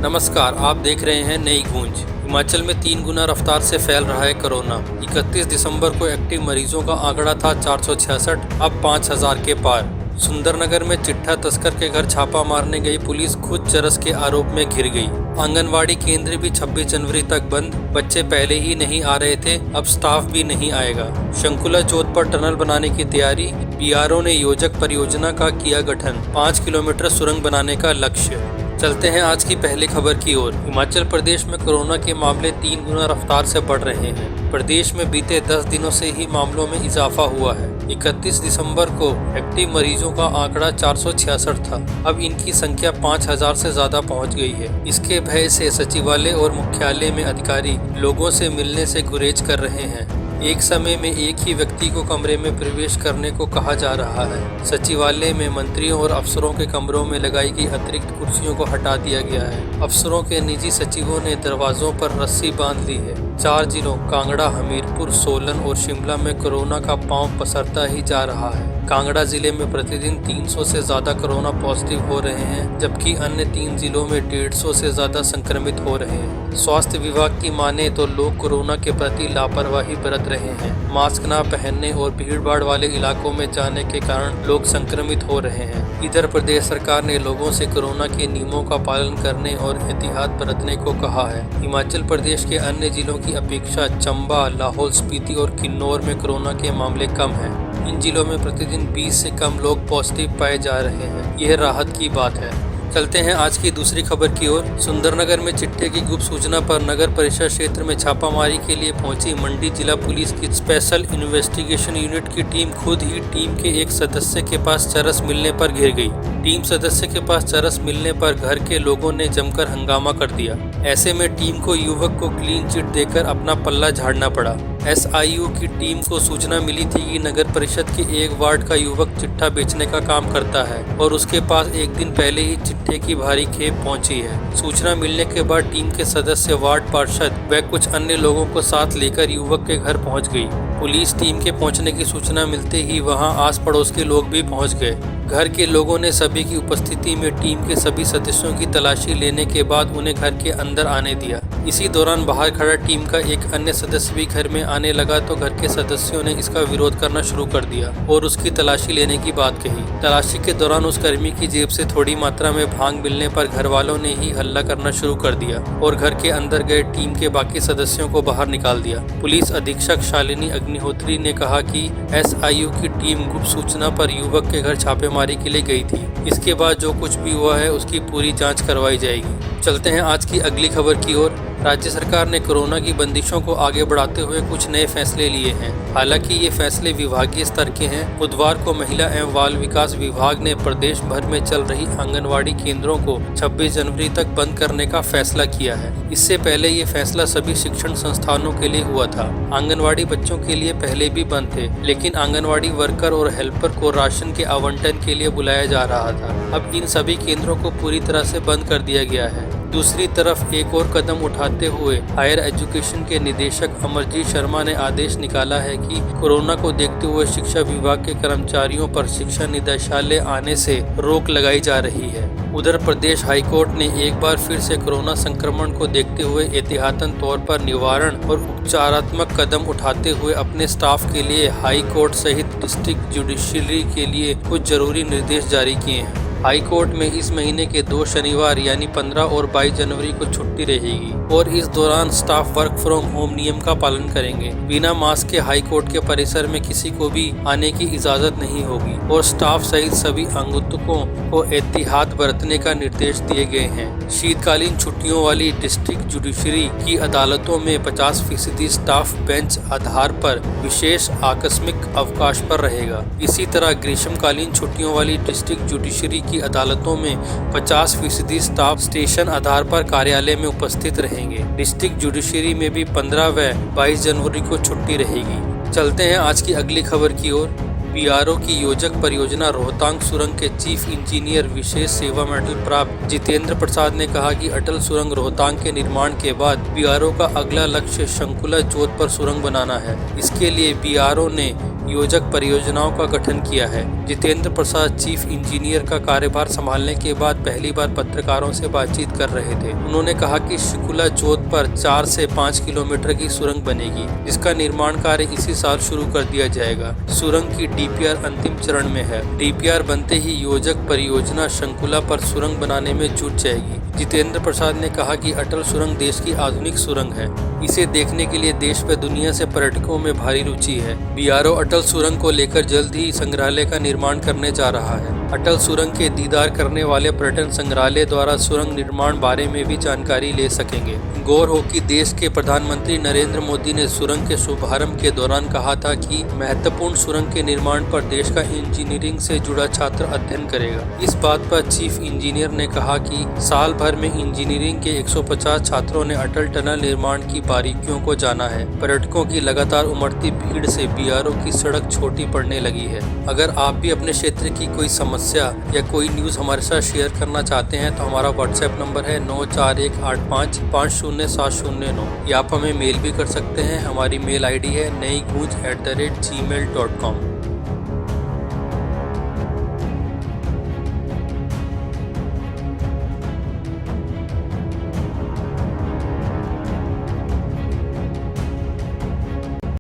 नमस्कार, आप देख रहे हैं नई गूंज। हिमाचल में 3 गुना रफ्तार से फैल रहा है कोरोना। 31 दिसंबर को एक्टिव मरीजों का आंकड़ा था 466, अब 5000 के पार। सुंदरनगर में चिट्ठा तस्कर के घर छापा मारने गई पुलिस खुद चरस के आरोप में घिर गई। आंगनवाड़ी केंद्र भी 26 जनवरी तक बंद। बच्चे पहले ही नहीं आ रहे थे, अब स्टाफ भी नहीं आएगा। शंकुला चौक पर टनल बनाने की तैयारी। बीआरओ ने योजक परियोजना का किया गठन। 5 किलोमीटर सुरंग बनाने का लक्ष्य। चलते हैं आज की पहली खबर की ओर। हिमाचल प्रदेश में कोरोना के मामले 3 गुना रफ्तार से बढ़ रहे हैं। प्रदेश में बीते 10 दिनों से ही मामलों में इजाफा हुआ है। 31 दिसंबर को एक्टिव मरीजों का आंकड़ा 466 था। अब इनकी संख्या 5000 से ज्यादा पहुंच गई है। इसके भय से सचिवालय और मुख्यालय में अधिकारी लोगों से मिलने से गुरेज कर रहे हैं। एक समय में एक ही व्यक्ति को कमरे में प्रवेश करने को कहा जा रहा है। सचिवालय में मंत्रियों और अफसरों के कमरों में लगाई गई अतिरिक्त कुर्सियों को हटा दिया गया है। अफसरों के निजी सचिवों ने दरवाजों पर रस्सी बांध ली है। 4 जिलों कांगड़ा, हमीरपुर, सोलन और शिमला में कोरोना का पांव पसरता ही जा रहा है। कांगड़ा जिले में प्रतिदिन 300 से ज्यादा कोरोना पॉजिटिव हो रहे हैं, जबकि अन्य 3 जिलों में 150 से ज्यादा संक्रमित हो रहे हैं। स्वास्थ्य विभाग की माने तो लोग कोरोना के प्रति लापरवाही बरत रहे हैं। मास्क न पहनने और भीड़भाड़ वाले इलाकों में जाने के कारण लोग संक्रमित हो रहे हैं। इधर प्रदेश सरकार ने लोगों से कोरोना के नियमों का पालन करने और एहतियात बरतने को कहा है। हिमाचल प्रदेश के अन्य जिलों की अपेक्षा चंबा, लाहौल स्पीति और किन्नौर में कोरोना के मामले कम हैं। इन जिलों में प्रतिदिन 20 से कम लोग पॉजिटिव पाए जा रहे हैं। यह राहत की बात है। चलते हैं आज की दूसरी खबर की ओर। सुंदरनगर में चिट्ठे की गुप्त सूचना पर नगर परिषद क्षेत्र में छापामारी के लिए पहुंची मंडी जिला पुलिस की स्पेशल इन्वेस्टिगेशन यूनिट की टीम खुद ही टीम के एक सदस्य के पास चरस मिलने पर घिर गई। टीम सदस्य के पास चरस मिलने पर घर के लोगों ने जमकर हंगामा कर दिया। ऐसे में टीम को युवक को क्लीन चिट देकर अपना पल्ला झाड़ना पड़ा। एसआईयू की टीम को सूचना मिली थी कि नगर परिषद के एक वार्ड का युवक चिट्ठा बेचने का काम करता है और उसके पास एक दिन पहले ही चिट्ठे की भारी खेप पहुंची है। सूचना मिलने के बाद टीम के सदस्य, वार्ड पार्षद व कुछ अन्य लोगों को साथ लेकर युवक के घर पहुंच गई। पुलिस टीम के पहुंचने की सूचना मिलते ही वहां आस पड़ोस के लोग भी पहुंच गए। घर के लोगों ने सभी की उपस्थिति में टीम के सभी सदस्यों की तलाशी लेने के बाद उन्हें घर के अंदर आने दिया। इसी दौरान बाहर खड़ा टीम का एक अन्य सदस्य भी घर में आने लगा तो घर के सदस्यों ने इसका विरोध करना शुरू कर दिया और उसकी तलाशी लेने की बात कही। तलाशी के दौरान उस कर्मी की जेब से थोड़ी मात्रा में भांग मिलने पर घर वालों ने ही हल्ला करना शुरू कर दिया और घर के अंदर गए टीम के बाकी सदस्यों को बाहर निकाल दिया। पुलिस अधीक्षक शालिनी अग्निहोत्री ने कहा कि एसआईयू की टीम गुप्त सूचना पर युवक के घर छापेमारी के लिए गई थी। इसके बाद जो कुछ भी हुआ है उसकी पूरी जांच करवाई जाएगी। चलते हैं आज की अगली खबर की ओर। राज्य सरकार ने कोरोना की बंदिशों को आगे बढ़ाते हुए कुछ नए फैसले लिए हैं। हालांकि ये फैसले विभागीय स्तर के हैं। बुधवार को महिला एवं बाल विकास विभाग ने प्रदेश भर में चल रही आंगनवाड़ी केंद्रों को 26 जनवरी तक बंद करने का फैसला किया है। इससे पहले ये फैसला सभी शिक्षण संस्थानों के लिए हुआ था। आंगनवाड़ी बच्चों के लिए पहले भी बंद थे, लेकिन आंगनवाड़ी वर्कर और हेल्पर को राशन के आवंटन के लिए बुलाया जा रहा था। अब इन सभी केंद्रों को पूरी तरह से बंद कर दिया गया है। दूसरी तरफ एक और कदम उठाते हुए हायर एजुकेशन के निदेशक अमरजीत शर्मा ने आदेश निकाला है कि कोरोना को देखते हुए शिक्षा विभाग के कर्मचारियों पर शिक्षा निदेशालय आने से रोक लगाई जा रही है। उधर प्रदेश हाईकोर्ट ने एक बार फिर से कोरोना संक्रमण को देखते हुए एहतियातन तौर पर निवारण और उपचारात्मक कदम उठाते हुए अपने स्टाफ के लिए हाई कोर्ट सहित डिस्ट्रिक्ट जुडिशरी के लिए कुछ जरूरी निर्देश जारी किए हैं। हाई कोर्ट में इस महीने के 2 शनिवार यानी 15 और 22 जनवरी को छुट्टी रहेगी और इस दौरान स्टाफ वर्क फ्रॉम होम नियम का पालन करेंगे। बिना मास्क के हाई कोर्ट के परिसर में किसी को भी आने की इजाजत नहीं होगी और स्टाफ सहित सभी आगंतुकों को एहतियात बरतने का निर्देश दिए गए हैं। शीतकालीन छुट्टियों वाली डिस्ट्रिक्ट जुडिशरी की अदालतों में 50% स्टाफ बेंच आधार पर विशेष आकस्मिक अवकाश पर रहेगा। इसी तरह ग्रीष्मकालीन छुट्टियों वाली डिस्ट्रिक्ट जुडिशरी की अदालतों में 50% स्टाफ स्टेशन आधार पर कार्यालय में उपस्थित रहेंगे। डिस्ट्रिक्ट जुडिशरी में भी 15 व 22 जनवरी को छुट्टी रहेगी। चलते हैं आज की अगली खबर की ओर। बीआरओ की योजक परियोजना रोहतांग सुरंग के चीफ इंजीनियर विशेष सेवा मेडल प्राप्त जितेंद्र प्रसाद ने कहा कि अटल सुरंग रोहतांग के निर्माण के बाद बीआरओ का अगला लक्ष्य शंकुला जोत पर सुरंग बनाना है। इसके लिए बीआरओ ने योजक परियोजनाओं का गठन किया है। जितेंद्र प्रसाद चीफ इंजीनियर का कार्यभार संभालने के बाद पहली बार पत्रकारों से बातचीत कर रहे थे। उन्होंने कहा कि शिकुला जोत पर 4 से 5 किलोमीटर की सुरंग बनेगी, जिसका निर्माण कार्य इसी साल शुरू कर दिया जाएगा। सुरंग की डीपीआर अंतिम चरण में है। डीपीआर बनते ही योजक परियोजना शंकुला पर सुरंग बनाने में जुट जाएगी। जितेंद्र प्रसाद ने कहा कि अटल सुरंग देश की आधुनिक सुरंग है। इसे देखने के लिए देश व दुनिया से पर्यटकों में भारी रुचि है। बीआरओ अटल सुरंग को लेकर जल्द ही संग्रहालय का निर्माण करने जा रहा है। अटल सुरंग के दीदार करने वाले पर्यटन संग्रहालय द्वारा सुरंग निर्माण बारे में भी जानकारी ले सकेंगे। गौर हो कि देश के प्रधानमंत्री नरेंद्र मोदी ने सुरंग के शुभारंभ के दौरान कहा था कि महत्वपूर्ण सुरंग के निर्माण पर देश का इंजीनियरिंग से जुड़ा छात्र अध्ययन करेगा। इस बात पर चीफ इंजीनियर ने कहा कि साल भर में इंजीनियरिंग के 150 छात्रों ने अटल टनल निर्माण की बारीकियों को जाना है। पर्यटकों की लगातार उमड़ती भीड़ से बीआरओ की सड़क छोटी पड़ने लगी है। अगर आप भी अपने क्षेत्र की कोई समस्या या कोई न्यूज़ हमारे साथ शेयर करना चाहते हैं तो हमारा व्हाट्सएप नंबर है 9418550709 या आप हमें मेल भी कर सकते हैं। हमारी मेल आईडी है naigooंज@gmail.com।